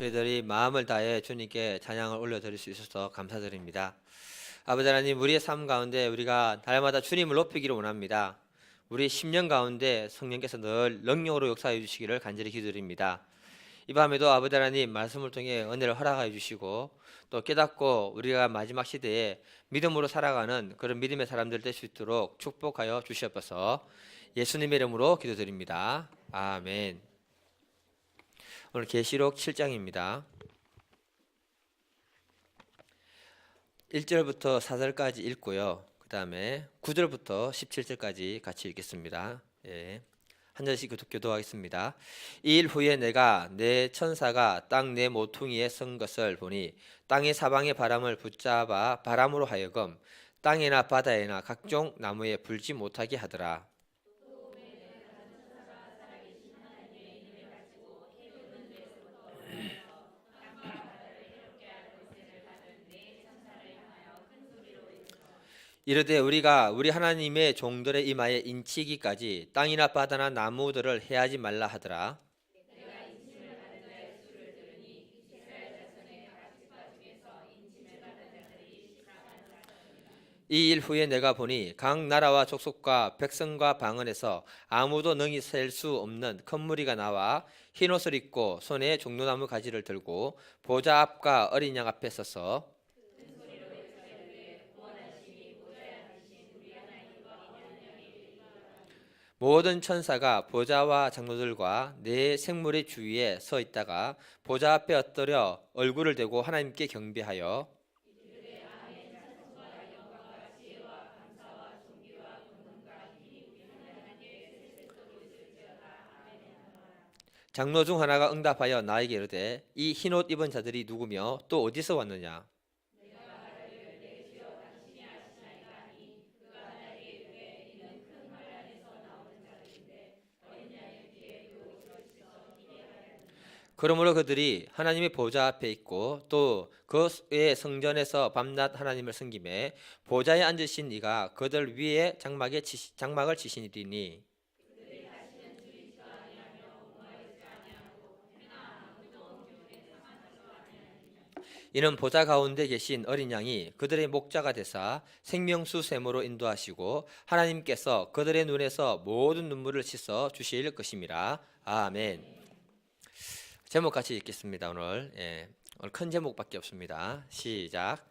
저희들이 마음을 다해 주님께 찬양을 올려드릴 수 있어서 감사드립니다. 아버지 하나님, 우리의 삶 가운데 우리가 날마다 주님을 높이기를 원합니다. 우리 10년 가운데 성령께서 늘 능력으로 역사해 주시기를 간절히 기도드립니다. 이 밤에도 아버지 하나님 말씀을 통해 은혜를 허락해 주시고 또 깨닫고 우리가 마지막 시대에 믿음으로 살아가는 그런 믿음의 사람들 될 수 있도록 축복하여 주시옵소서. 예수님의 이름으로 기도드립니다. 아멘. 오늘 계시록 7장입니다. 1절부터 4절까지 읽고요. 그 다음에 9절부터 17절까지 같이 읽겠습니다. 한 절씩 교도하겠습니다. 이 일 후에 내가 내 천사가 땅 내 모퉁이에 선 것을 보니 땅의 사방의 바람을 붙잡아 바람으로 하여금 땅에나 바다에나 각종 나무에 불지 못하게 하더라. 이르되 우리가 우리 하나님의 종들의 이마에 인치기까지 땅이나 바다나 나무들을 해하지 말라 하더라. 이 일 후에 내가 보니 각 나라와 족속과 백성과 방언에서 아무도 능히 셀 수 없는 큰 무리가 나와 흰 옷을 입고 손에 종려나무 가지를 들고 보좌 앞과 어린 양 앞에 서서 모든 천사가 보좌와 장로들과 네 생물의 주위에 서 있다가 보좌 앞에 엎드려 얼굴을 대고 하나님께 경배하여 장로 중 하나가 응답하여 나에게 이르되 이 흰옷 입은 자들이 누구며 또 어디서 왔느냐. 그러므로 그들이 하나님의 보좌 앞에 있고 또 그의 성전에서 밤낮 하나님을 섬기매 보좌에 앉으신 이가 그들 위에 장막을 치시니니 이는 보좌 가운데 계신 어린 양이 그들의 목자가 되사 생명수 샘으로 인도하시고 하나님께서 그들의 눈에서 모든 눈물을 씻어 주실 것임이라. 아멘. 제목 같이 읽겠습니다. 오늘 큰 제목밖에 없습니다. 시작.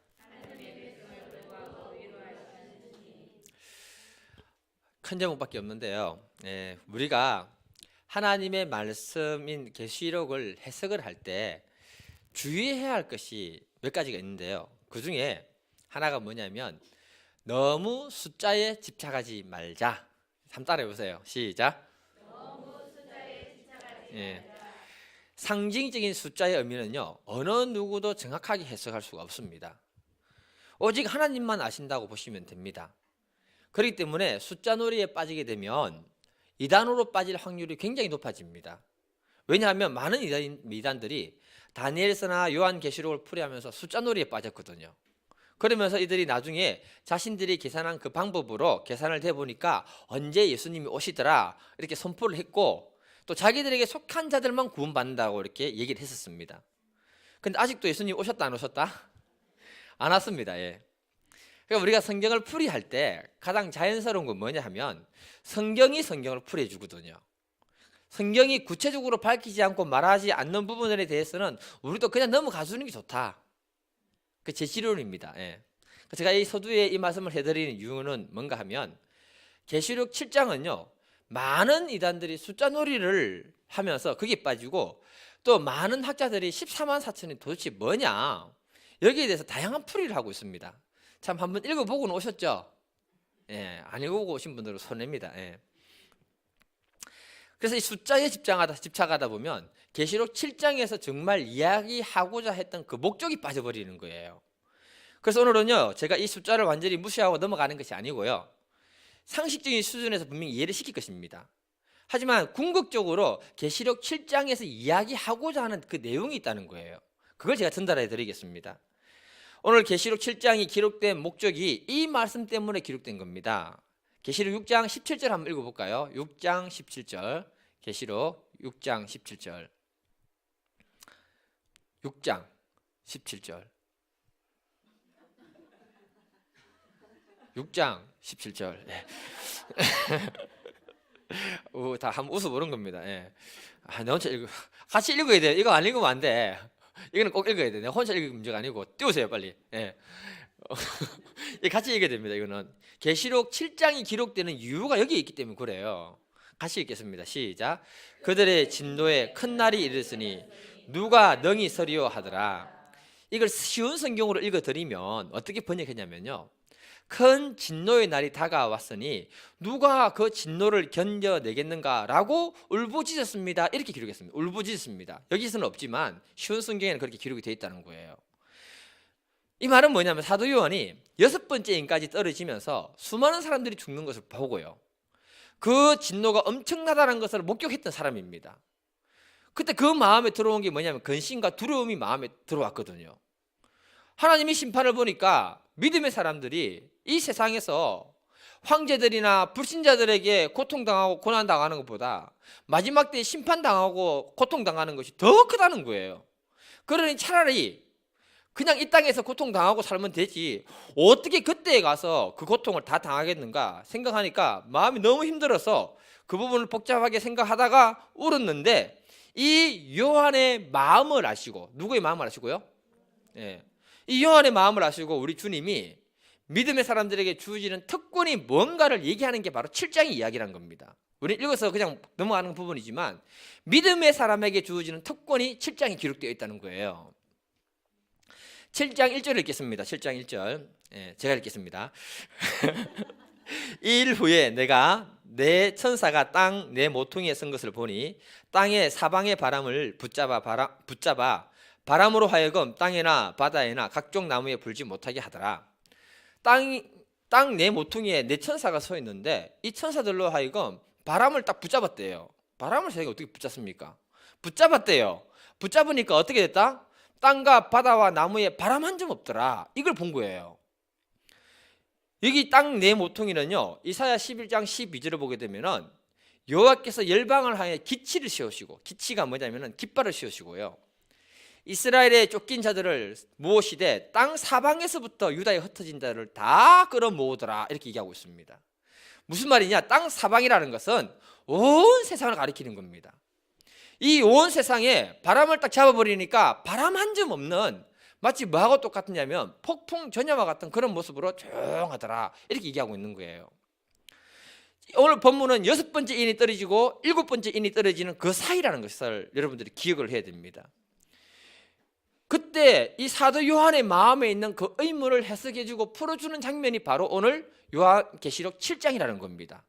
큰 제목밖에 없는데요. 우리가 하나님의 말씀인 계시록을 해석을 할 때 주의해야 할 것이 몇 가지가 있는데요. 그 중에 하나가 뭐냐면 너무 숫자에 집착하지 말자. 한번 따라해 보세요. 시작. 너무 숫자에 집착하지 말자. 상징적인 숫자의 의미는요, 어느 누구도 정확하게 해석할 수가 없습니다. 오직 하나님만 아신다고 보시면 됩니다. 그렇기 때문에 숫자 놀이에 빠지게 되면 이단으로 빠질 확률이 굉장히 높아집니다. 왜냐하면 많은 이단들이 다니엘서나 요한계시록을 풀이하면서 숫자 놀이에 빠졌거든요. 그러면서 이들이 나중에 자신들이 계산한 그 방법으로 계산을 해보니까 언제 예수님이 오시더라 이렇게 선포를 했고 또 자기들에게 속한 자들만 구원받는다고 이렇게 얘기를 했었습니다. 근데 아직도 예수님 오셨다 안 오셨다? 안 왔습니다. 그러니까 우리가 성경을 풀이할 때 가장 자연스러운 건 뭐냐 하면 성경이 성경을 풀이해 주거든요. 성경이 구체적으로 밝히지 않고 말하지 않는 부분에 대해서는 우리도 그냥 넘어가 주는 게 좋다. 그 제 지론입니다. 제가 이 서두에 이 말씀을 해드리는 이유는 뭔가 하면 계시록 7장은요 많은 이단들이 숫자 놀이를 하면서 거기에 빠지고 또 많은 학자들이 14만 4천이 도대체 뭐냐 여기에 대해서 다양한 풀이를 하고 있습니다. 참 한번 읽어보고는 오셨죠? 안 읽어보고 오신 분들은 손해입니다. 그래서 이 숫자에 집착하다 보면 계시록 7장에서 정말 이야기하고자 했던 그 목적이 빠져버리는 거예요. 그래서 오늘은요 제가 이 숫자를 완전히 무시하고 넘어가는 것이 아니고요 상식적인 수준에서 분명히 이해를 시킬 것입니다. 하지만 궁극적으로 계시록 7장에서 이야기하고자 하는 그 내용이 있다는 거예요. 그걸 제가 전달해 드리겠습니다. 오늘 계시록 7장이 기록된 목적이 이 말씀 때문에 기록된 겁니다. 계시록 6장 17절 한번 읽어볼까요? 6장 17절 계시록 6장 17절 6장 17절. 6장 17절. 예. 다 한번 웃어보는 겁니다. 예. 내 혼자 같이 읽어야 돼. 이거 안 읽으면 안 돼. 이거는 꼭 읽어야 돼. 내가 혼자 읽을 문제가 아니고 띄우세요 빨리. 예. 같이 읽어야 됩니다. 이거는 계시록 7장이 기록되는 이유가 여기 있기 때문에 그래요. 같이 읽겠습니다. 시작. 그들의 진노에 큰 날이 이르렀으니 누가 능히 서리요 하더라. 이걸 쉬운 성경으로 읽어드리면 어떻게 번역했냐면요, 큰 진노의 날이 다가왔으니 누가 그 진노를 견뎌내겠는가라고 울부짖었습니다. 이렇게 기록했습니다. 울부짖었습니다. 여기서는 없지만 쉬운 성경에는 그렇게 기록이 되어 있다는 거예요. 이 말은 뭐냐면 사도 요한이 6번째 인까지 떨어지면서 수많은 사람들이 죽는 것을 보고요, 그 진노가 엄청나다는 것을 목격했던 사람입니다. 그때 그 마음에 들어온 게 뭐냐면 근심과 두려움이 마음에 들어왔거든요. 하나님이 심판을 보니까 믿음의 사람들이 이 세상에서 황제들이나 불신자들에게 고통당하고 고난당하는 것보다 마지막 때에 심판당하고 고통당하는 것이 더 크다는 거예요. 그러니 차라리 그냥 이 땅에서 고통당하고 살면 되지 어떻게 그때에 가서 그 고통을 다 당하겠는가 생각하니까 마음이 너무 힘들어서 그 부분을 복잡하게 생각하다가 울었는데, 이 요한의 마음을 아시고, 누구의 마음을 아시고요? 예. 이 요한의 마음을 아시고 우리 주님이 믿음의 사람들에게 주어지는 특권이 뭔가를 얘기하는 게 바로 7장의 이야기란 겁니다. 우리 읽어서 그냥 넘어가는 부분이지만 믿음의 사람에게 주어지는 특권이 7장에 기록되어 있다는 거예요. 7장 1절을 읽겠습니다. 7장 1절. 예, 제가 읽겠습니다. 이 일 후에 내가 내 천사가 땅 내 모퉁이에 선 것을 보니 땅의 사방의 바람을 붙잡아 바람으로 하여금 땅에나 바다에나 각종 나무에 불지 못하게 하더라. 땅 내 모퉁이에 내 천사가 서 있는데 이 천사들로 하여금 바람을 딱 붙잡았대요. 바람을 저희가 어떻게 붙잡습니까? 붙잡았대요. 붙잡으니까 어떻게 됐다? 땅과 바다와 나무에 바람 한 점 없더라. 이걸 본 거예요. 여기 땅 내 모퉁이는요, 이사야 11장 12절을 보게 되면은 여호와께서 열방을 향해 기치를 씌우시고, 기치가 뭐냐면은 깃발을 씌우시고요, 이스라엘의 쫓긴 자들을 모으시되 땅 사방에서부터 유다에 흩어진 자를 다 끌어모으더라, 이렇게 얘기하고 있습니다. 무슨 말이냐? 땅 사방이라는 것은 온 세상을 가리키는 겁니다. 이 온 세상에 바람을 딱 잡아버리니까 바람 한 점 없는, 마치 뭐하고 똑같냐면 폭풍 전야와 같은 그런 모습으로 조용하더라, 이렇게 얘기하고 있는 거예요. 오늘 본문은 6번째 인이 떨어지고 7번째 인이 떨어지는 그 사이라는 것을 여러분들이 기억을 해야 됩니다. 그때 이 사도 요한의 마음에 있는 그 의문을 해석해주고 풀어주는 장면이 바로 오늘 요한계시록 7장이라는 겁니다.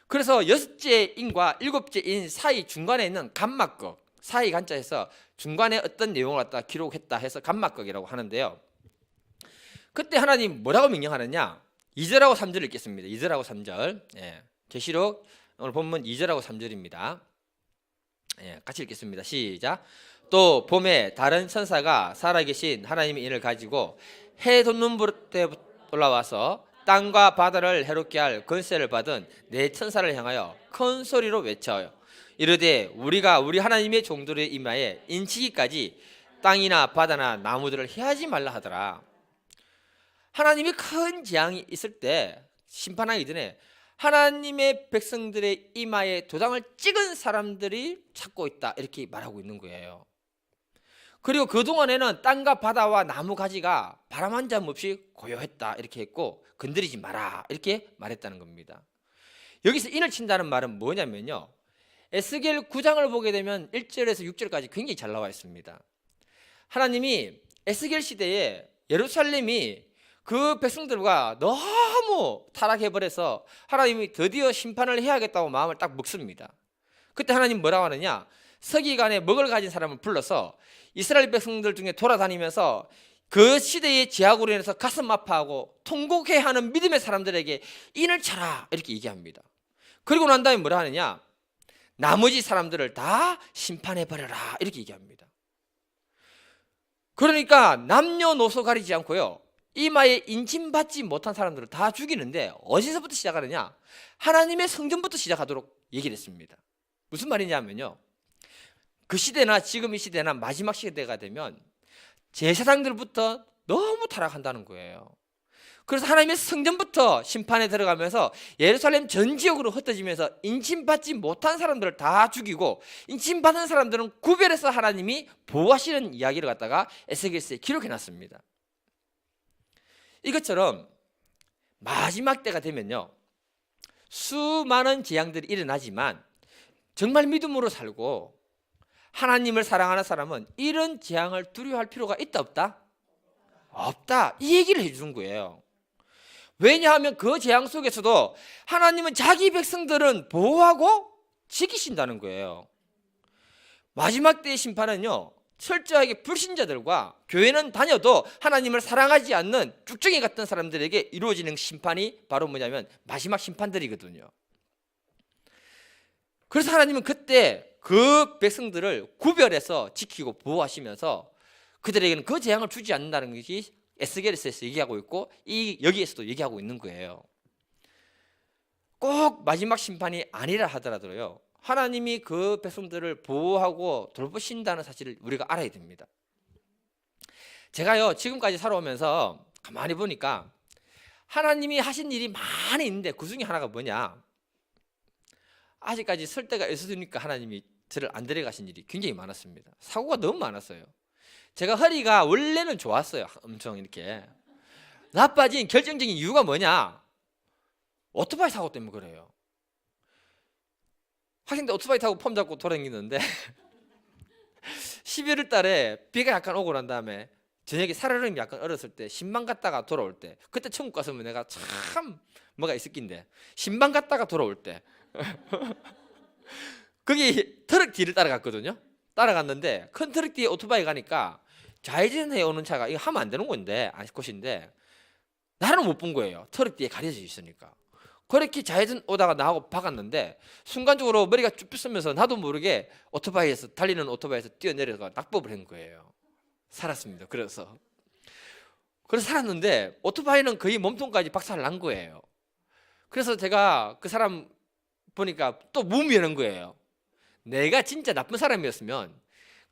그래서 6째 인과 7째 인 사이 중간에 있는 감막극, 사이 간자에서 중간에 어떤 내용을 갖다 기록했다 해서 감막극이라고 하는데요, 그때 하나님 뭐라고 명령하느냐? 2절하고 3절 읽겠습니다. 2절하고 3절. 예, 계시록 오늘 본문 2절하고 3절입니다. 예, 같이 읽겠습니다. 시작. 또 봄에 다른 천사가 살아계신 하나님의 인을 가지고 해 돋는 때 올라와서 땅과 바다를 해롭게 할 권세를 받은 네 천사를 향하여 큰 소리로 외쳐요. 이르되 우리가 우리 하나님의 종들의 이마에 인치기까지 땅이나 바다나 나무들을 해하지 말라 하더라. 하나님이 큰 재앙이 있을 때, 심판하기 전에 하나님의 백성들의 이마에 도장을 찍은 사람들이 찾고 있다, 이렇게 말하고 있는 거예요. 그리고 그동안에는 땅과 바다와 나무 가지가 바람 한 점 없이 고요했다, 이렇게 했고 건드리지 마라, 이렇게 말했다는 겁니다. 여기서 인을 친다는 말은 뭐냐면요, 에스겔 9장을 보게 되면 1절에서 6절까지 굉장히 잘 나와 있습니다. 하나님이 에스겔 시대에 예루살렘이 그 백성들과 너무 타락해버려서 하나님이 드디어 심판을 해야겠다고 마음을 딱 먹습니다. 그때 하나님 뭐라고 하느냐? 서기관에 먹을 가진 사람을 불러서 이스라엘 백성들 중에 돌아다니면서 그 시대의 제약으로 인해서 가슴 아파하고 통곡해하는 믿음의 사람들에게 인을 쳐라, 이렇게 얘기합니다. 그리고 난 다음에 뭐라 하느냐? 나머지 사람들을 다 심판해버려라, 이렇게 얘기합니다. 그러니까 남녀노소 가리지 않고요, 이마에 인침받지 못한 사람들을 다 죽이는데 어디서부터 시작하느냐? 하나님의 성전부터 시작하도록 얘기를 했습니다. 무슨 말이냐면요, 그 시대나 지금 이 시대나 마지막 시대가 되면 제사장들부터 너무 타락한다는 거예요. 그래서 하나님의 성전부터 심판에 들어가면서 예루살렘 전 지역으로 흩어지면서 인침받지 못한 사람들을 다 죽이고 인침받은 사람들은 구별해서 하나님이 보호하시는 이야기를 갖다가 에스겔서에 기록해놨습니다. 이것처럼 마지막 때가 되면요, 수많은 재앙들이 일어나지만 정말 믿음으로 살고 하나님을 사랑하는 사람은 이런 재앙을 두려워할 필요가 있다 없다? 없다. 이 얘기를 해주는 거예요. 왜냐하면 그 재앙 속에서도 하나님은 자기 백성들은 보호하고 지키신다는 거예요. 마지막 때의 심판은요, 철저하게 불신자들과 교회는 다녀도 하나님을 사랑하지 않는 쭉정이 같은 사람들에게 이루어지는 심판이 바로 뭐냐면 마지막 심판들이거든요. 그래서 하나님은 그때 그 백성들을 구별해서 지키고 보호하시면서 그들에게는 그 재앙을 주지 않는다는 것이 에스겔서에서 얘기하고 있고 여기에서도 얘기하고 있는 거예요. 꼭 마지막 심판이 아니라 하더라도요, 하나님이 그 백성들을 보호하고 돌보신다는 사실을 우리가 알아야 됩니다. 제가요, 지금까지 살아오면서 가만히 보니까 하나님이 하신 일이 많이 있는데 그 중에 하나가 뭐냐, 아직까지 설 때가 있으니까 하나님이 저를 안 데려가신 일이 굉장히 많았습니다. 사고가 너무 많았어요. 제가 허리가 원래는 좋았어요. 엄청 이렇게. 나빠진 결정적인 이유가 뭐냐, 오토바이 사고 때문에 그래요. 학생 때 오토바이 타고 폼 잡고 돌아다니는데 11월 달에 비가 약간 오고 난 다음에 저녁에 살얼음이 약간 얼었을 때 신방 갔다가 돌아올 때, 그때 천국 갔으면 내가 참 뭐가 있을 낀데, 신방 갔다가 돌아올 때 거기 트럭 뒤를 따라갔거든요. 따라갔는데 큰 트럭 뒤에 오토바이 가니까 좌회전해 오는 차가 이거 하면 안 되는 건데, 곳인데 나는 못 본 거예요. 트럭 뒤에 가려져 있으니까. 그렇게 좌회전 오다가 나하고 박았는데 순간적으로 머리가 쭉 삐쓰면서 나도 모르게 달리는 오토바이에서 뛰어내려가 낙법을 한 거예요. 살았습니다. 그래서 살았는데 오토바이는 거의 몸통까지 박살 난 거예요. 그래서 제가 그 사람 보니까 또 무미하는 거예요. 내가 진짜 나쁜 사람이었으면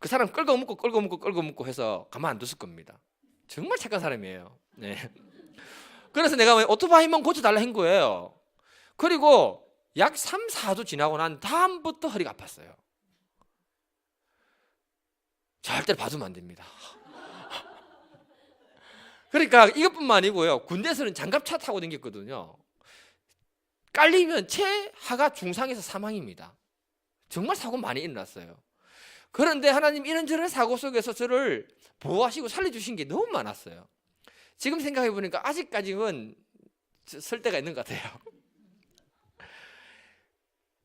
그 사람 끌고 묶고 해서 가만 안 뒀을 겁니다. 정말 착한 사람이에요. 네. 그래서 내가 오토바이만 고쳐달라 한 거예요. 그리고 약 3, 4주 지나고 난 다음부터 허리가 아팠어요. 절대로 봐주면 안 됩니다. 그러니까 이것뿐만 아니고요, 군대에서는 장갑차 타고 다녔거든요. 깔리면 최하가 중상에서 사망입니다. 정말 사고 많이 일어났어요. 그런데 하나님 이런저런 사고 속에서 저를 보호하시고 살려주신 게 너무 많았어요. 지금 생각해 보니까 아직까지는 설 때가 있는 것 같아요.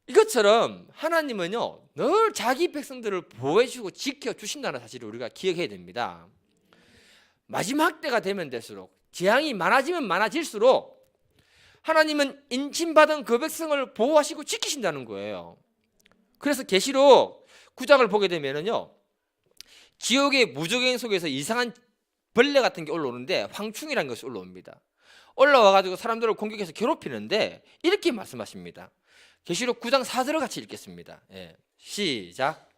이것처럼 하나님은요, 늘 자기 백성들을 보호해주고 지켜주신다는 사실을 우리가 기억해야 됩니다. 마지막 때가 되면 될수록, 재앙이 많아지면 많아질수록 하나님은 인침받은 그 백성을 보호하시고 지키신다는 거예요. 그래서 계시록 9장을 보게 되면은요, 지옥의 무저갱 속에서 이상한 벌레 같은 게 올라오는데 황충이라는 것이 올라옵니다. 올라와가지고 사람들을 공격해서 괴롭히는데 이렇게 말씀하십니다. 계시록 9장 4절을 같이 읽겠습니다. 예, 시작.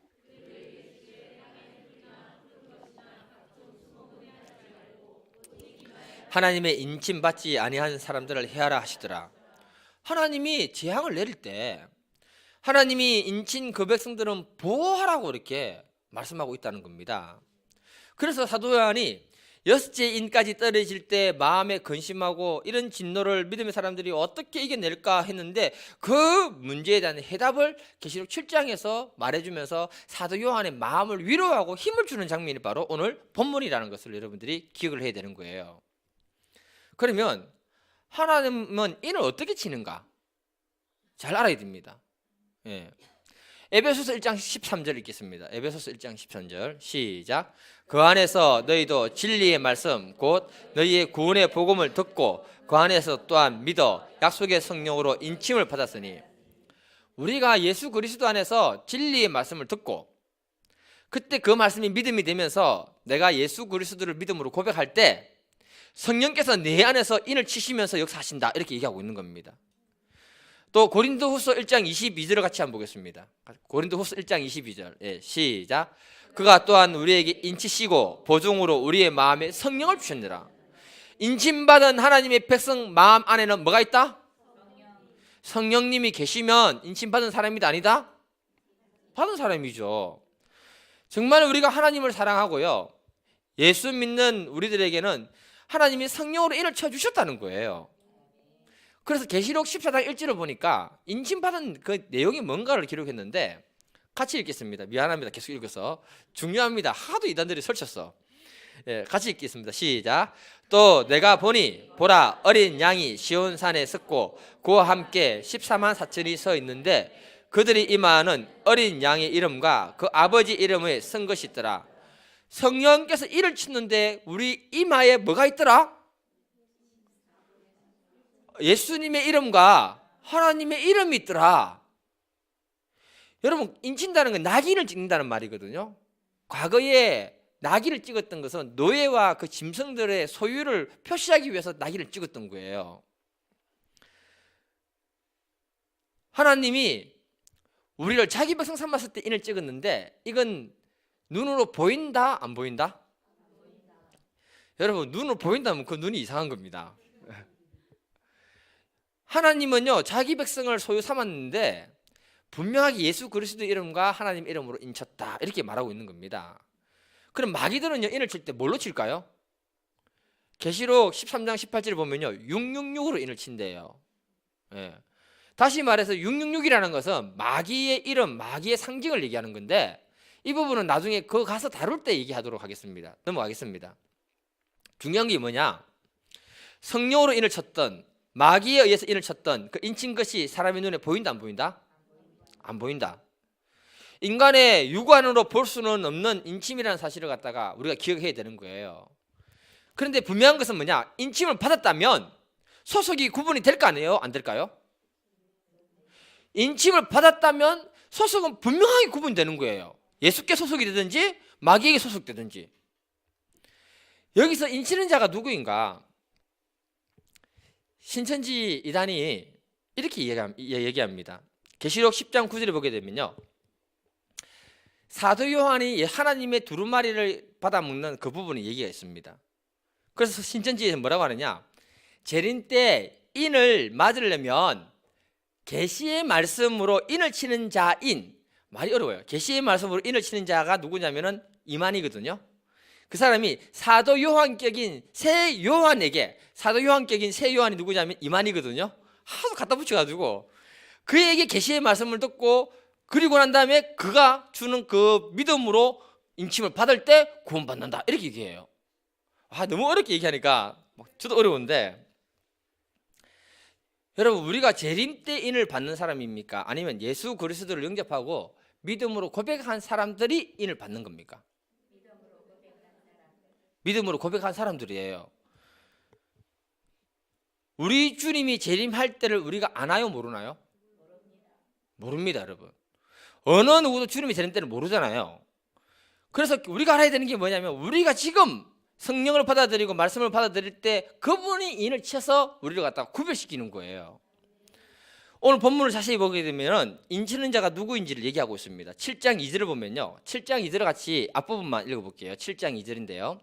하나님의 인침받지 아니한 사람들을 해하라 하시더라. 하나님이 재앙을 내릴 때 하나님이 인친 그 백성들은 보호하라고 이렇게 말씀하고 있다는 겁니다. 그래서 사도 요한이 여섯째 인까지 떨어질 때 마음에 근심하고 이런 진노를 믿음의 사람들이 어떻게 이겨낼까 했는데 그 문제에 대한 해답을 계시록 7장에서 말해주면서 사도 요한의 마음을 위로하고 힘을 주는 장면이 바로 오늘 본문이라는 것을 여러분들이 기억을 해야 되는 거예요. 그러면 하나님은 인을 어떻게 치는가 잘 알아야 됩니다. 예. 에베소서 1장 13절 읽겠습니다. 에베소서 1장 13절 시작. 그 안에서 너희도 진리의 말씀 곧 너희의 구원의 복음을 듣고 그 안에서 또한 믿어 약속의 성령으로 인침을 받았으니, 우리가 예수 그리스도 안에서 진리의 말씀을 듣고 그때 그 말씀이 믿음이 되면서 내가 예수 그리스도를 믿음으로 고백할 때 성령께서 내 안에서 인을 치시면서 역사하신다, 이렇게 얘기하고 있는 겁니다. 또 고린도후서 1장 22절을 같이 한번 보겠습니다. 고린도후서 1장 22절. 예, 시작. 그가 또한 우리에게 인치시고 보증으로 우리의 마음에 성령을 주셨느라. 인침받은 하나님의 백성 마음 안에는 뭐가 있다? 성령님이 계시면 인침받은 사람이다 아니다? 받은 사람이죠. 정말 우리가 하나님을 사랑하고요, 예수 믿는 우리들에게는 하나님이 성령으로 인을 쳐주셨다는 거예요. 그래서 계시록 14장 1절을 보니까 인침받은 그 내용이 뭔가를 기록했는데 같이 읽겠습니다. 미안합니다. 계속 읽어서. 중요합니다. 하도 이단들이 설쳤어. 예, 같이 읽겠습니다. 시작. 또 내가 보니 보라 어린 양이 시온산에 섰고 그와 함께 14만 4천이 서 있는데 그들이 임하는 어린 양의 이름과 그 아버지 이름에 쓴 것이 있더라. 성령께서 이를 치는데 우리 이마에 뭐가 있더라? 예수님의 이름과 하나님의 이름이 있더라. 여러분, 인친다는 건 낙인을 찍는다는 말이거든요. 과거에 낙인을 찍었던 것은 노예와 그 짐승들의 소유를 표시하기 위해서 낙인을 찍었던 거예요. 하나님이 우리를 자기 백성 삼았을 때 인을 찍었는데 이건 눈으로 보인다 안 보인다? 여러분, 눈으로 보인다면 그 눈이 이상한 겁니다. 하나님은요 자기 백성을 소유 삼았는데 분명하게 예수 그리스도 이름과 하나님 이름으로 인쳤다 이렇게 말하고 있는 겁니다. 그럼 마귀들은요 인을 칠 때 뭘로 칠까요? 계시록 13장 18절을 보면요 666으로 인을 친대요. 예. 다시 말해서 666이라는 것은 마귀의 이름, 마귀의 상징을 얘기하는 건데 이 부분은 나중에 그거 가서 다룰 때 얘기하도록 하겠습니다. 넘어가겠습니다. 중요한 게 뭐냐? 성령으로 인을 쳤던, 마귀에 의해서 인을 쳤던 그 인친 것이 사람의 눈에 보인다 안 보인다? 안 보인다. 인간의 육안으로 볼 수는 없는 인침이라는 사실을 갖다가 우리가 기억해야 되는 거예요. 그런데 분명한 것은 뭐냐? 인침을 받았다면 소속이 구분이 될 거 아니에요? 안 될까요? 인침을 받았다면 소속은 분명하게 구분되는 거예요. 예수께 소속이 되든지 마귀에게 소속되든지. 여기서 인치는 자가 누구인가? 신천지 이단이 이렇게 얘기합니다. 계시록 10장 9절을 보게 되면요 사도 요한이 하나님의 두루마리를 받아먹는 그 부분에 얘기가 있습니다. 그래서 신천지에서 뭐라고 하느냐, 재림 때 인을 맞으려면 계시의 말씀으로 인을 치는 자인, 말이 어려워요. 계시의 말씀으로 인을 치는 자가 누구냐면은 이만이거든요. 그 사람이 사도 요한격인 새 요한에게, 사도 요한격인 새 요한이 누구냐면 이만이거든요. 하도 갖다 붙여가지고 그에게 계시의 말씀을 듣고 그리고 난 다음에 그가 주는 그 믿음으로 인침을 받을 때 구원받는다 이렇게 얘기해요. 너무 어렵게 얘기하니까 저도 어려운데, 여러분 우리가 재림 때 인을 받는 사람입니까? 아니면 예수 그리스도를 영접하고 믿음으로 고백한 사람들이 인을 받는 겁니까? 믿음으로 고백한 사람들이에요. 우리 주님이 재림할 때를 우리가 아나요 모르나요? 모릅니다, 여러분. 어느 누구도 주님이 재림 때를 모르잖아요. 그래서 우리가 알아야 되는 게 뭐냐면 우리가 지금 성령을 받아들이고 말씀을 받아들일 때 그분이 인을 쳐서 우리를 갖다가 구별시키는 거예요. 오늘 본문을 자세히 보게 되면 인치는 자가 누구인지를 얘기하고 있습니다. 7장 2절을 보면요 7장 2절을 같이 앞부분만 읽어볼게요. 7장 2절인데요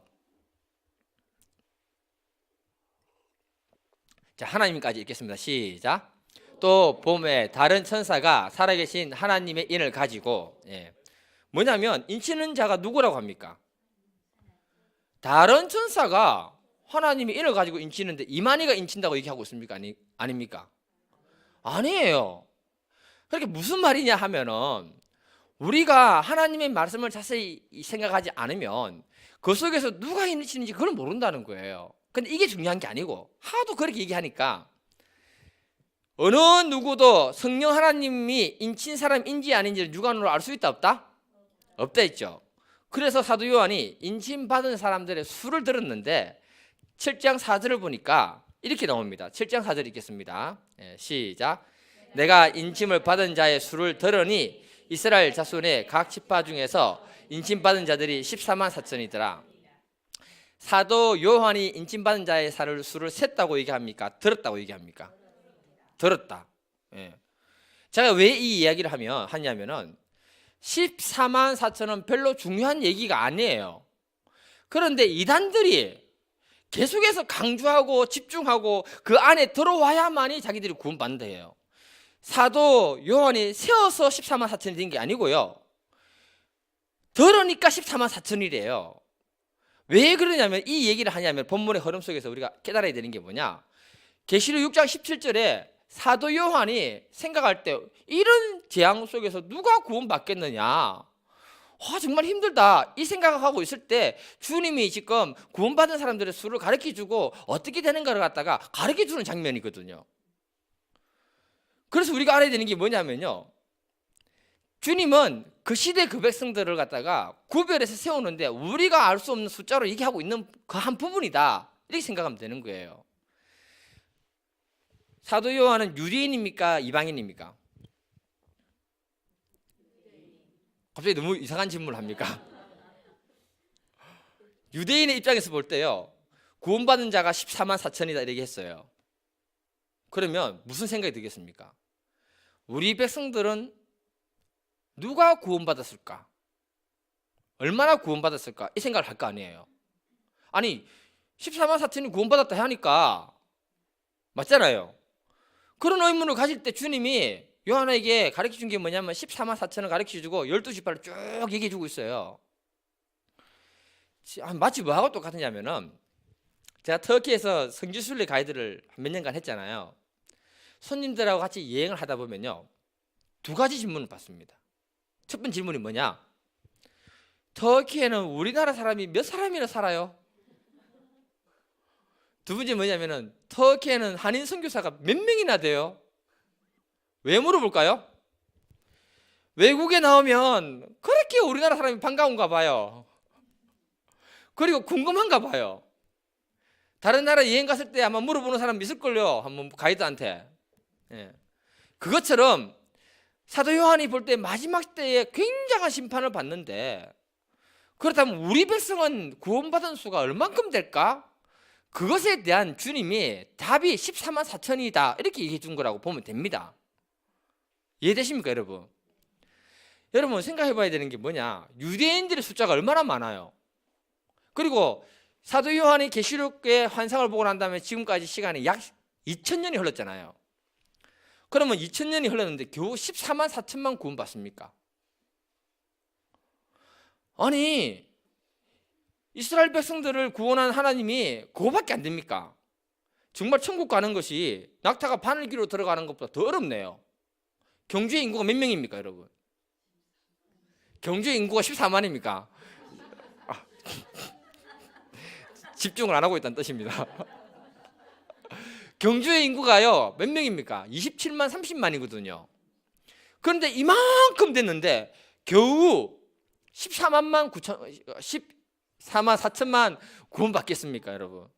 자, 하나님까지 읽겠습니다. 시작. 또 봄에 다른 천사가 살아계신 하나님의 인을 가지고, 뭐냐면 인치는 자가 누구라고 합니까? 다른 천사가 하나님의 인을 가지고 인치는데 이만희가 인친다고 얘기하고 있습니까? 아닙니까? 아니에요. 그렇게 무슨 말이냐 하면은 우리가 하나님의 말씀을 자세히 생각하지 않으면 그 속에서 누가 인을 치는지 그걸 모른다는 거예요. 근데 이게 중요한 게 아니고 하도 그렇게 얘기하니까 어느 누구도 성령 하나님이 인친 사람인지 아닌지를 육안으로 알 수 있다 없다? 없다 했죠. 그래서 사도 요한이 인침 받은 사람들의 수를 들었는데 7장 4절을 보니까 이렇게 나옵니다. 7장 4절 읽겠습니다. 시작. 내가 인침을 받은 자의 수를 들으니 이스라엘 자손의 각 지파 중에서 인침 받은 자들이 14만 4천이더라. 사도 요한이 인침 받은 자의 수를 셌다고 얘기합니까? 들었다고 얘기합니까? 들었다. 제가 왜 이 이야기를 하냐면은 14만 4천은 별로 중요한 얘기가 아니에요. 그런데 이단들이 계속해서 강조하고 집중하고 그 안에 들어와야만이 자기들이 구원받는다 해요. 사도 요한이 세어서 14만 4천이 된 게 아니고요, 들으니까 14만 4천이래요. 왜 그러냐면, 이 얘기를 하냐면 본문의 흐름 속에서 우리가 깨달아야 되는 게 뭐냐, 계시록 6장 17절에 사도 요한이 생각할 때 이런 재앙 속에서 누가 구원받겠느냐, 정말 힘들다, 이 생각을 하고 있을 때 주님이 지금 구원받은 사람들의 수를 가르쳐주고 어떻게 되는가를 갖다가 가르쳐주는 장면이거든요. 그래서 우리가 알아야 되는 게 뭐냐면요, 주님은 그 시대 그 백성들을 갖다가 구별해서 세우는데 우리가 알 수 없는 숫자로 얘기하고 있는 그 한 부분이다, 이렇게 생각하면 되는 거예요. 사도 요한은 유대인입니까, 이방인입니까? 갑자기 너무 이상한 질문을 합니까? 유대인의 입장에서 볼 때요, 구원받은 자가 14만 4천이다 이렇게 했어요. 그러면 무슨 생각이 들겠습니까? 우리 백성들은 누가 구원받았을까? 얼마나 구원받았을까? 이 생각을 할 거 아니에요. 아니 14만 4천이 구원받았다 하니까 맞잖아요. 그런 의문을 가질 때 주님이 요한에게 가르쳐준 게 뭐냐면 14만 4천을 가르쳐주고 12지파를 쭉 얘기해주고 있어요. 마치 뭐하고 똑같으냐면은, 제가 터키에서 성지순례 가이드를 몇 년간 했잖아요. 손님들하고 같이 여행을 하다 보면요, 두 가지 질문을 받습니다. 첫 번째 질문이 뭐냐, 터키에는 우리나라 사람이 몇 사람이나 살아요? 두 번째 뭐냐면은, 터키에는 한인 선교사가 몇 명이나 돼요? 왜 물어볼까요? 외국에 나오면 그렇게 우리나라 사람이 반가운가 봐요. 그리고 궁금한가 봐요. 다른 나라 여행 갔을 때 아마 물어보는 사람 있을걸요, 한번 가이드한테. 그것처럼 사도 요한이 볼 때 마지막 때에 굉장한 심판을 받는데, 그렇다면 우리 백성은 구원받은 수가 얼만큼 될까? 그것에 대한 주님이 답이 14만 4천이다 이렇게 얘기해 준 거라고 보면 됩니다. 이해되십니까 여러분? 여러분 생각해 봐야 되는 게 뭐냐, 유대인들의 숫자가 얼마나 많아요. 그리고 사도 요한이 계시록의 환상을 보고 난 다음에 지금까지 시간이 약 2000년이 흘렀잖아요. 그러면 2000년이 흘렀는데 겨우 14만 4천만 구원받습니까? 아니 이스라엘 백성들을 구원한 하나님이 그거밖에 안 됩니까? 정말 천국 가는 것이 낙타가 바늘귀로 들어가는 것보다 더 어렵네요. 경주의 인구가 몇 명입니까 여러분? 경주의 인구가 14만입니까? 집중을 안 하고 있다는 뜻입니다. 경주의 인구가요 몇 명입니까? 27만 30만이거든요. 그런데 이만큼 됐는데 겨우 14만 4천만 구원받겠습니까 여러분?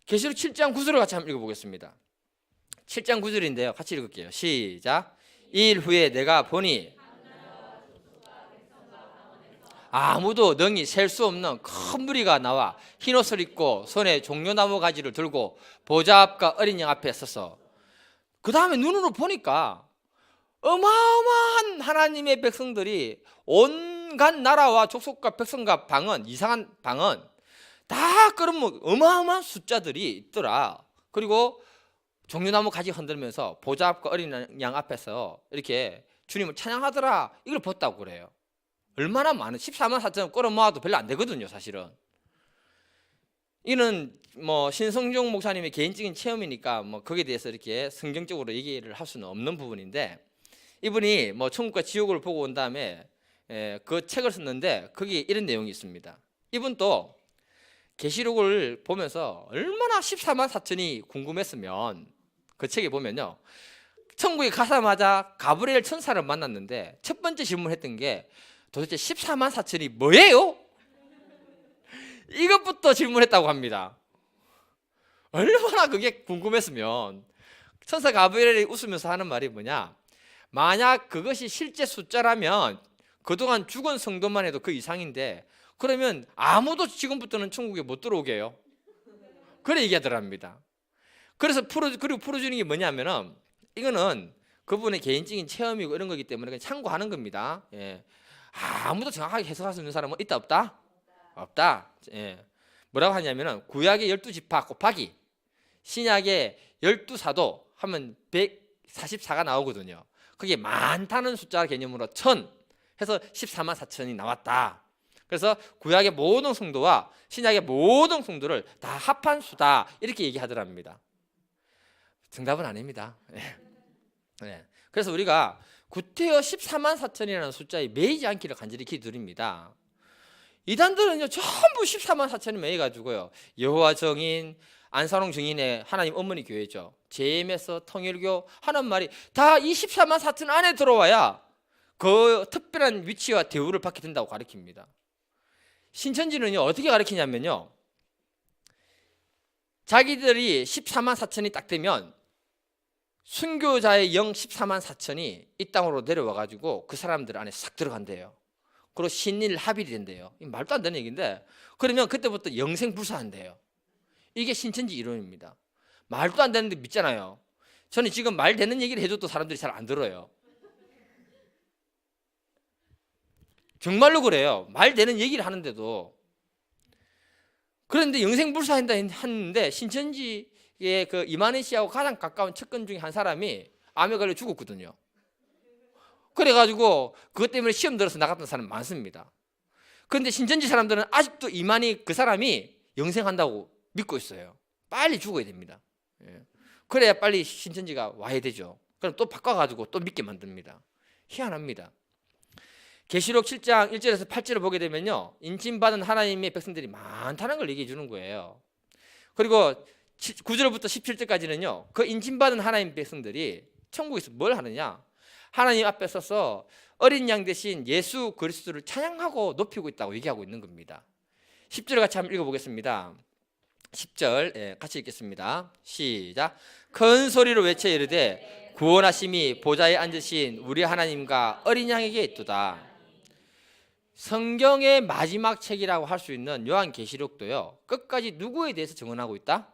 계시록 7장 9절을 같이 한번 읽어보겠습니다. 7장 9절인데요 같이 읽을게요. 시작. 이 일 후에 내가 보니 아무도 능히 셀 수 없는 큰 무리가 나와 흰옷을 입고 손에 종려나무 가지를 들고 보좌 앞과 어린 양 앞에 서서, 그 다음에 눈으로 보니까 어마어마한 하나님의 백성들이 온갖 나라와 족속과 백성과 방언, 이상한 방언 다 끌어모은 어마어마한 숫자들이 있더라. 그리고 종려나무 가지 흔들면서 보좌 앞과 어린 양 앞에서 이렇게 주님을 찬양하더라. 이걸 봤다고 그래요. 얼마나 많은 14만 4천 끌어모아도 별로 안 되거든요 사실은. 이는 뭐 신성종 목사님의 개인적인 체험이니까 뭐 거기에 대해서 이렇게 성경적으로 얘기를 할 수는 없는 부분인데, 이분이 뭐 천국과 지옥을 보고 온 다음에 그 책을 썼는데 거기에 이런 내용이 있습니다. 이분도 계시록을 보면서 얼마나 14만 4천이 궁금했으면 그 책에 보면요, 천국에 가자마자 가브리엘 천사를 만났는데 첫 번째 질문했던 게 도대체 14만 4천이 뭐예요? 이것부터 질문했다고 합니다. 얼마나 그게 궁금했으면. 천사 가브리엘이 웃으면서 하는 말이 뭐냐, 만약 그것이 실제 숫자라면 그동안 죽은 성도만 해도 그 이상인데, 그러면 아무도 지금부터는 천국에 못 들어오게 해요. 그래 얘기하더랍니다. 그래서 그리고 풀어주는 게 뭐냐면은, 이거는 그분의 개인적인 체험이고 이런 거기 때문에 그냥 참고하는 겁니다. 예. 아무도 정확하게 해석할 수 있는 사람은 있다 없다? 없다. 예. 뭐라고 하냐면은 구약의 12지파 곱하기 신약의 12사도 하면 144가 나오거든요. 그게 많다는 숫자 개념으로 1000 해서 14만 4천이 나왔다. 그래서 구약의 모든 성도와 신약의 모든 성도를 다 합한 수다 이렇게 얘기하더랍니다. 정답은 아닙니다. 네. 그래서 우리가 구태여 14만 4천이라는 숫자에 매이지 않기를 간절히 기도드립니다. 이단들은요 전부 14만 4천이 매여가지고요 여호와 정인, 안산홍 증인의 하나님 어머니 교회죠, JMS, 통일교 하는 말이 다 이 14만 4천 안에 들어와야 그 특별한 위치와 대우를 받게 된다고 가르칩니다. 신천지는요 어떻게 가르치냐면요, 자기들이 14만 4천이 딱 되면 순교자의 영 14만 4천이 이 땅으로 내려와 가지고 그 사람들 안에 싹 들어간대요. 그리고 신일 합일이 된대요. 말도 안 되는 얘기인데, 그러면 그때부터 영생불사한대요. 이게 신천지 이론입니다. 말도 안 되는데 믿잖아요. 저는 지금 말 되는 얘기를 해줘도 사람들이 잘 안 들어요. 정말로 그래요. 말 되는 얘기를 하는데도. 그런데 영생불사한다 했는데 신천지의 그 이만희 씨하고 가장 가까운 측근 중에 한 사람이 암에 걸려 죽었거든요. 그래가지고 그것 때문에 시험 들어서 나갔던 사람 많습니다. 그런데 신천지 사람들은 아직도 이만희 그 사람이 영생한다고 믿고 있어요. 빨리 죽어야 됩니다. 그래야 빨리 신천지가 와야 되죠. 그럼 또 바꿔가지고 또 믿게 만듭니다. 희한합니다. 계시록 7장 1절에서 8절을 보게 되면요, 인침받은 하나님의 백성들이 많다는 걸 얘기해 주는 거예요. 그리고 9절부터 17절까지는요 그 인침받은 하나님 백성들이 천국에서 뭘 하느냐, 하나님 앞에 서서 어린 양 대신 예수 그리스도를 찬양하고 높이고 있다고 얘기하고 있는 겁니다. 10절 같이 한번 읽어보겠습니다. 10절 같이 읽겠습니다. 시작. 큰 소리로 외쳐 이르되 구원하심이 보좌에 앉으신 우리 하나님과 어린 양에게 있도다. 성경의 마지막 책이라고 할 수 있는 요한계시록도요 끝까지 누구에 대해서 증언하고 있다?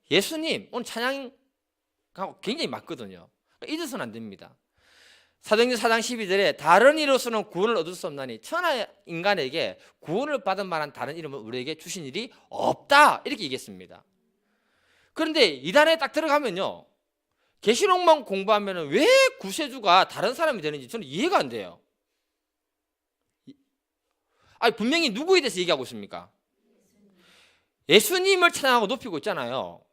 예수님. 오늘 찬양하고 굉장히 맞거든요. 잊어서는 안 됩니다. 사도행전 4장 12절에 다른 이로서는 구원을 얻을 수 없나니 천하 인간에게 구원을 받은 만한 다른 이름을 우리에게 주신 일이 없다 이렇게 얘기했습니다. 그런데 이단에 딱 들어가면요 계시록만 공부하면 왜 구세주가 다른 사람이 되는지 저는 이해가 안 돼요. 아니 분명히 누구에 대해서 얘기하고 있습니까? 예수님을 찬양하고 높이고 있잖아요.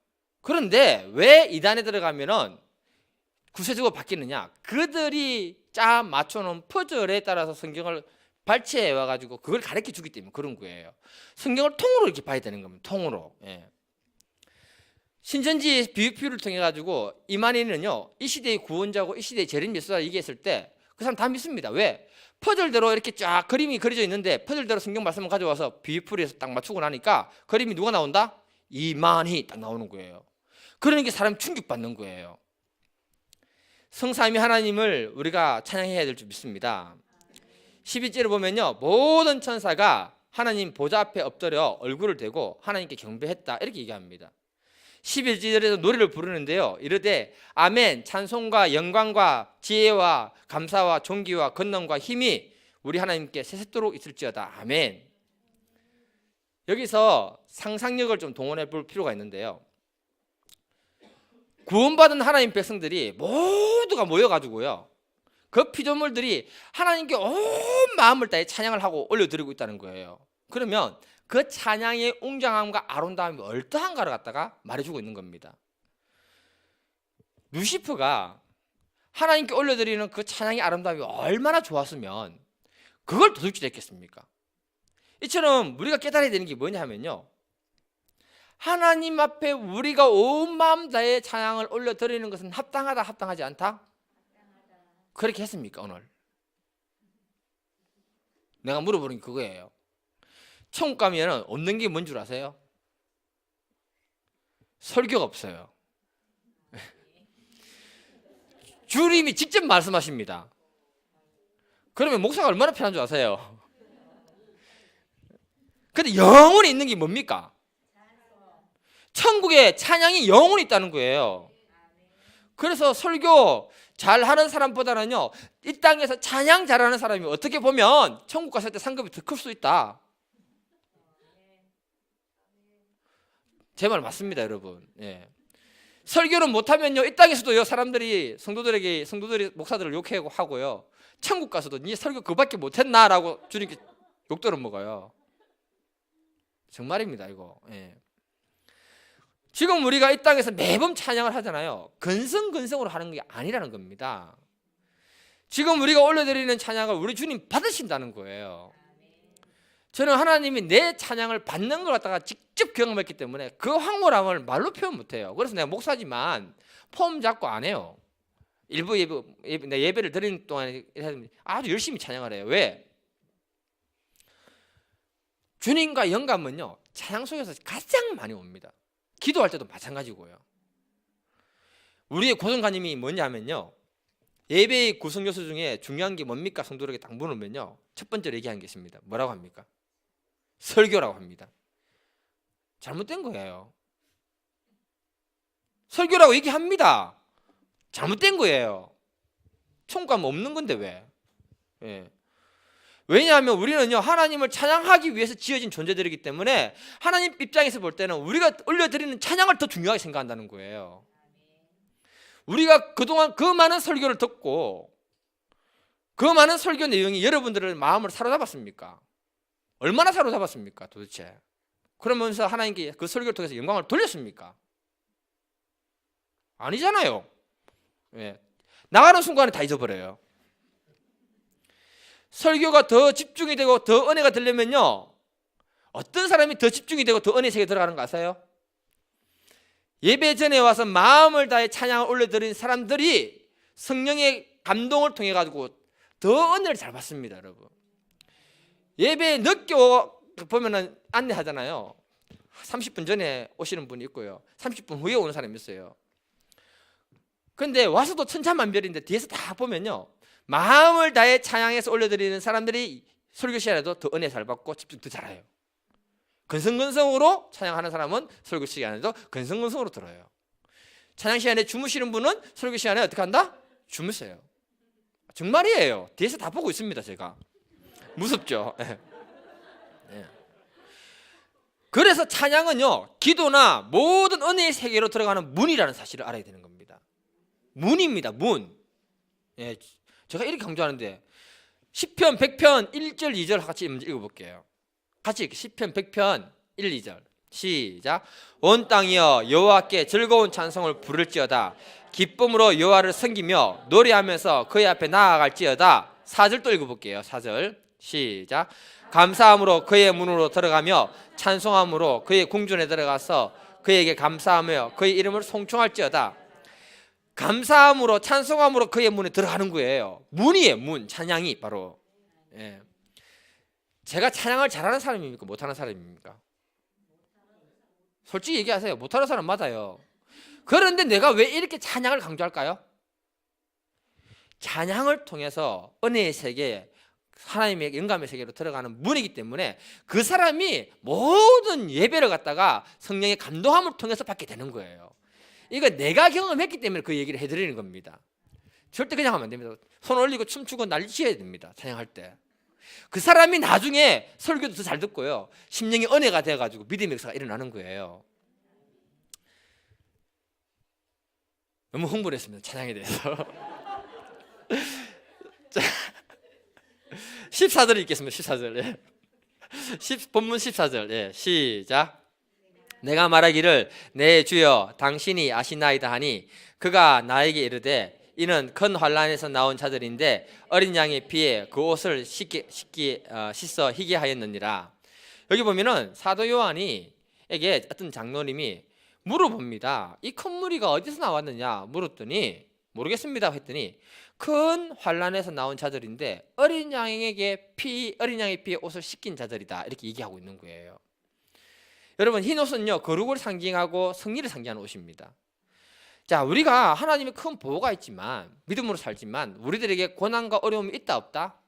그런데 왜 이단에 들어가면은 구세주가 바뀌느냐, 그들이 짜 맞춰놓은 퍼즐에 따라서 성경을 발췌해 와가지고 그걸 가르쳐 주기 때문에 그런 거예요. 성경을 통으로 이렇게 봐야 되는 겁니다. 통으로. 신천지 비유표를 통해 가지고 이만희는요 이 시대의 구원자고 이 시대의 재림 예수다 얘기했을 때 그 사람 다 믿습니다. 왜? 퍼즐대로 이렇게 쫙 그림이 그려져 있는데 퍼즐대로 성경 말씀을 가져와서 비유표에서 딱 맞추고 나니까 그림이 누가 나온다? 이만희 딱 나오는 거예요. 그러니까 사람이 충격받는 거예요. 성삼위 하나님을 우리가 찬양해야 될 줄 믿습니다. 12절을 보면요 모든 천사가 하나님 보좌 앞에 엎드려 얼굴을 대고 하나님께 경배했다 이렇게 얘기합니다. 11절에서 노래를 부르는데요 이르되 아멘 찬송과 영광과 지혜와 감사와 존귀와 권능과 힘이 우리 하나님께 세세토록 있을지어다. 아멘. 여기서 상상력을 좀 동원해 볼 필요가 있는데요, 구원받은 하나님 백성들이 모두가 모여가지고요 그 피조물들이 하나님께 온 마음을 다해 찬양을 하고 올려드리고 있다는 거예요. 그러면 그 찬양의 웅장함과 아름다움이 어떠한가를 갖다가 말해주고 있는 겁니다. 루시퍼가 하나님께 올려드리는 그 찬양의 아름다움이 얼마나 좋았으면 그걸 도둑질했겠습니까? 이처럼 우리가 깨달아야 되는 게 뭐냐 하면요, 하나님 앞에 우리가 온 마음 다해 찬양을 올려드리는 것은 합당하다 합당하지 않다? 그렇게 했습니까 오늘? 내가 물어보는 게 그거예요. 천국 가면 없는 게 뭔 줄 아세요? 설교가 없어요. 주님이 직접 말씀하십니다. 그러면 목사가 얼마나 편한 줄 아세요? 근데 영원히 있는 게 뭡니까? 천국에 찬양이 영원히 있다는 거예요. 그래서 설교 잘하는 사람보다는요, 이 땅에서 찬양 잘하는 사람이 어떻게 보면 천국 갔을 때 상급이 더 클 수 있다. 제 말 맞습니다, 여러분. 예. 설교를 못하면요, 이 땅에서도요, 사람들이 성도들이 목사들을 욕하고요, 천국 가서도 니 설교 그밖에 못했나라고 주님께 욕들어 먹어요. 정말입니다, 이거. 예. 지금 우리가 이 땅에서 매번 찬양을 하잖아요. 근성근성으로 하는 게 아니라는 겁니다. 지금 우리가 올려드리는 찬양을 우리 주님 받으신다는 거예요. 저는 하나님이 내 찬양을 받는 걸 갖다가 직접 경험했기 때문에 그 황홀함을 말로 표현 못해요. 그래서 내가 목사지만 폼 잡고 안 해요. 일부 예배를 드리는 동안에 아주 열심히 찬양을 해요. 왜? 주님과 영감은요, 찬양 속에서 가장 많이 옵니다. 기도할 때도 마찬가지고요. 우리의 고정관념이 뭐냐면요, 예배의 구성 요소 중에 중요한 게 뭡니까? 성도들에게 딱 물으면요, 첫 번째로 얘기하는 게 있습니다. 뭐라고 합니까? 설교라고 합니다. 잘못된 거예요. 설교라고 얘기합니다. 잘못된 거예요. 천국 가면 없는 건데 왜? 예. 왜냐하면 우리는요, 하나님을 찬양하기 위해서 지어진 존재들이기 때문에 하나님 입장에서 볼 때는 우리가 올려드리는 찬양을 더 중요하게 생각한다는 거예요. 우리가 그동안 그 많은 설교를 듣고 그 많은 설교 내용이 여러분들의 마음을 사로잡았습니까? 얼마나 사로잡았습니까, 도대체? 그러면서 하나님께 그 설교를 통해서 영광을 돌렸습니까? 아니잖아요. 예. 나가는 순간에 다 잊어버려요. 설교가 더 집중이 되고 더 은혜가 되려면요, 어떤 사람이 더 집중이 되고 더 은혜 세계에 들어가는 거 아세요? 예배 전에 와서 마음을 다해 찬양을 올려드린 사람들이 성령의 감동을 통해 가지고 더 은혜를 잘 받습니다, 여러분. 예배에 늦게 보면은 안내하잖아요. 30분 전에 오시는 분이 있고요, 30분 후에 오는 사람이 있어요. 근데 와서도 천차만별인데 뒤에서 다 보면요, 마음을 다해 찬양해서 올려드리는 사람들이 설교 시간에도 더 은혜 잘 받고 집중 더 잘해요. 근성근성으로 찬양하는 사람은 설교 시간에도 근성근성으로 들어요. 찬양 시간에 주무시는 분은 설교 시간에 어떻게 한다? 주무세요. 정말이에요. 뒤에서 다 보고 있습니다, 제가. 무섭죠? 네. 그래서 찬양은요, 기도나 모든 은혜의 세계로 들어가는 문이라는 사실을 알아야 되는 겁니다. 문입니다, 문. 예, 제가 이렇게 강조하는데 시편 100편 1절 2절 같이 읽어볼게요. 같이 시편 100편 1, 2절 시작. 온 땅이여 여호와께 즐거운 찬송을 부를지어다. 기쁨으로 여호와를 섬기며 노래하면서 그의 앞에 나아갈지어다. 4절 또 읽어볼게요. 4절 시작. 감사함으로 그의 문으로 들어가며 찬송함으로 그의 궁전에 들어가서 그에게 감사하며 그의 이름을 송축할지어다. 감사함으로 찬송함으로 그의 문에 들어가는 거예요. 문이에요, 문. 찬양이 바로. 예. 제가 찬양을 잘하는 사람입니까? 못하는 사람입니까? 솔직히 얘기하세요. 못하는 사람 맞아요. 그런데 내가 왜 이렇게 찬양을 강조할까요? 찬양을 통해서 은혜의 세계, 하나님의 영감의 세계로 들어가는 문이기 때문에 그 사람이 모든 예배를 갖다가 성령의 감동함을 통해서 받게 되는 거예요. 이거 내가 경험했기 때문에 그 얘기를 해드리는 겁니다. 절대 그냥 하면 안 됩니다. 손 올리고 춤추고 난리쳐야 됩니다, 찬양할 때. 그 사람이 나중에 설교도 더 잘 듣고요, 심령이 은혜가 돼가지고 믿음의 역사가 일어나는 거예요. 너무 홍보를 했습니다, 찬양에 대해서. 자, 14절 읽겠습니다. 14절. 예. 본문 14절. 예. 시작. 내가 말하기를 내 주여 당신이 아시나이다 하니 그가 나에게 이르되 이는 큰 환란에서 나온 자들인데 어린 양의 피에 그 옷을 씻어 희게 하였느니라. 여기 보면은 사도 요한이에게 어떤 장로님이 물어봅니다. 이 큰 무리가 어디서 나왔느냐 물었더니 모르겠습니다 했더니 큰 환란에서 나온 자들인데 어린 양의 피에 옷을 씻긴 자들이다, 이렇게 얘기하고 있는 거예요. 여러분, 흰 옷은요, 거룩을 상징하고 승리를 상징하는 옷입니다. 자, 우리가 하나님의 큰 보호가 있지만, 믿음으로 살지만 우리들에게 고난과 어려움이 있다 없다?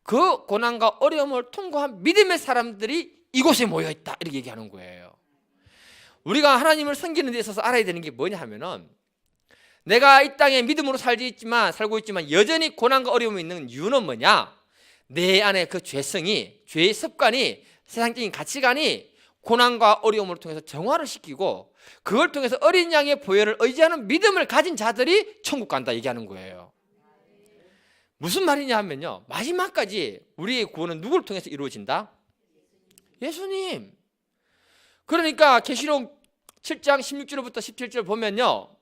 그 고난과 어려움을 통과한 믿음의 사람들이 이곳에 모여있다, 이렇게 얘기하는 거예요. 우리가 하나님을 섬기는 데 있어서 알아야 되는 게 뭐냐 하면은, 내가 이 땅에 믿음으로 살고 있지만 여전히 고난과 어려움이 있는 이유는 뭐냐? 내 안에 그 죄성이, 죄의 습관이, 세상적인 가치관이 고난과 어려움을 통해서 정화를 시키고 그걸 통해서 어린 양의 보혈을 의지하는 믿음을 가진 자들이 천국 간다 얘기하는 거예요. 무슨 말이냐 하면요, 마지막까지 우리의 구원은 누구를 통해서 이루어진다? 예수님. 그러니까 계시록 7장 16절부터 17절 보면요,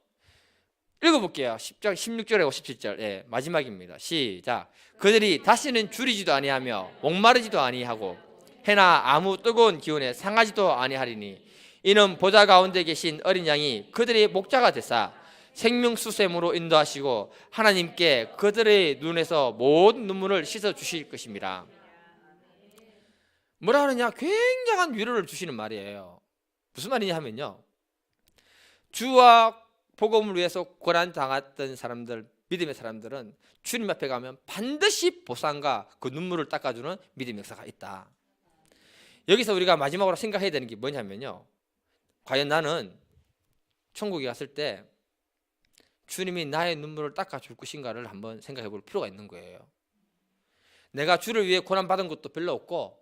읽어볼게요. 10장 16절하고 17절, 예, 마지막입니다. 시작. 그들이 다시는 줄이지도 아니하며 목마르지도 아니하고 해나 아무 뜨거운 기운에 상하지도 아니하리니 이는 보좌 가운데 계신 어린 양이 그들의 목자가 되사 생명수샘으로 인도하시고 하나님께 그들의 눈에서 모든 눈물을 씻어 주실 것입니다. 뭐라 하느냐? 굉장한 위로를 주시는 말이에요. 무슨 말이냐 하면요, 주와 복음을 위해서 고난 당했던 사람들, 믿음의 사람들은 주님 앞에 가면 반드시 보상과 그 눈물을 닦아주는 믿음의 역사가 있다. 여기서 우리가 마지막으로 생각해야 되는 게 뭐냐면요, 과연 나는 천국에 갔을 때 주님이 나의 눈물을 닦아줄 것인가를 한번 생각해 볼 필요가 있는 거예요. 내가 주를 위해 고난받은 것도 별로 없고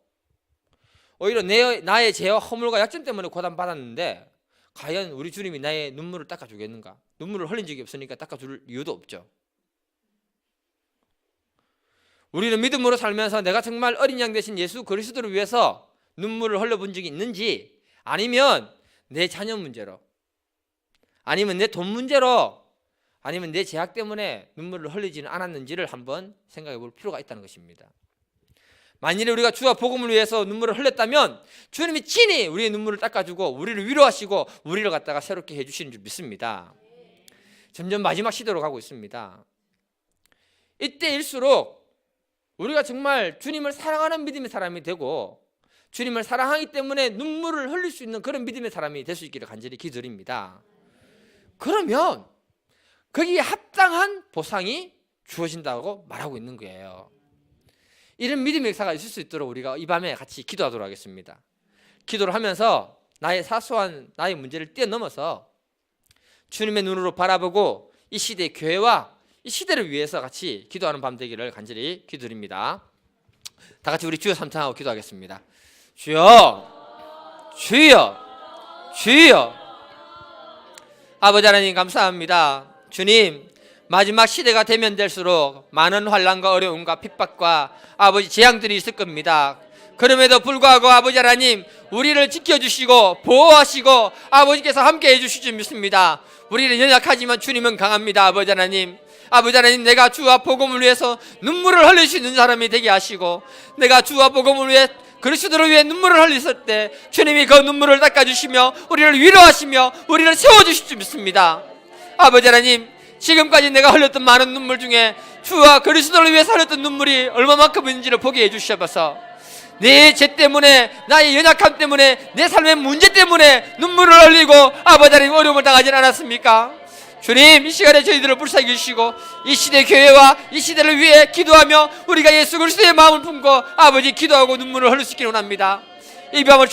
오히려 나의 죄와 허물과 약점 때문에 고난받았는데 과연 우리 주님이 나의 눈물을 닦아주겠는가? 눈물을 흘린 적이 없으니까 닦아줄 이유도 없죠. 우리는 믿음으로 살면서 내가 정말 어린 양 되신 예수 그리스도를 위해서 눈물을 흘려본 적이 있는지, 아니면 내 자녀 문제로, 아니면 내 돈 문제로, 아니면 내 죄악 때문에 눈물을 흘리지는 않았는지를 한번 생각해 볼 필요가 있다는 것입니다. 만일에 우리가 주와 복음을 위해서 눈물을 흘렸다면 주님이 친히 우리의 눈물을 닦아주고 우리를 위로하시고 우리를 갖다가 새롭게 해주시는 줄 믿습니다. 점점 마지막 시대로 가고 있습니다. 이때일수록 우리가 정말 주님을 사랑하는 믿음의 사람이 되고 주님을 사랑하기 때문에 눈물을 흘릴 수 있는 그런 믿음의 사람이 될 수 있기를 간절히 기도드립니다. 그러면 거기에 합당한 보상이 주어진다고 말하고 있는 거예요. 이런 믿음의 역사가 있을 수 있도록 우리가 이 밤에 같이 기도하도록 하겠습니다. 기도를 하면서 나의 사소한 나의 문제를 뛰어넘어서 주님의 눈으로 바라보고 이 시대의 교회와 이 시대를 위해서 같이 기도하는 밤 되기를 간절히 기도드립니다. 다 같이 우리 주여 삼창하고 기도하겠습니다. 주여, 주여, 주여. 아버지 하나님 감사합니다. 주님, 마지막 시대가 되면 될수록 많은 환난과 어려움과 핍박과 아버지 재앙들이 있을 겁니다. 그럼에도 불구하고 아버지 하나님, 우리를 지켜주시고 보호하시고 아버지께서 함께 해주실 줄 믿습니다. 우리는 연약하지만 주님은 강합니다. 아버지 하나님, 내가 주와 복음을 위해서 눈물을 흘릴 수 있는 사람이 되게 하시고, 내가 주와 복음을 위해 그리스도를 위해 눈물을 흘렸을 때 주님이 그 눈물을 닦아주시며 우리를 위로하시며 우리를 세워주실 줄 믿습니다. 아버지 하나님, 지금까지 내가 흘렸던 많은 눈물 중에 주와 그리스도를 위해서 흘렸던 눈물이 얼마만큼인지를 보게 해주셔서 내 죄 때문에, 나의 연약함 때문에, 내 삶의 문제 때문에 눈물을 흘리고 아버지 하나님 어려움을 당하지 않았습니까? 주님, 이 시간에 저희들을 불쌍히 주시고 이 시대 교회와 이 시대를 위해 기도하며 우리가 예수 그리스도의 마음을 품고 아버지 기도하고 눈물을 흘릴 수 있기를 원합니다. 이 밤을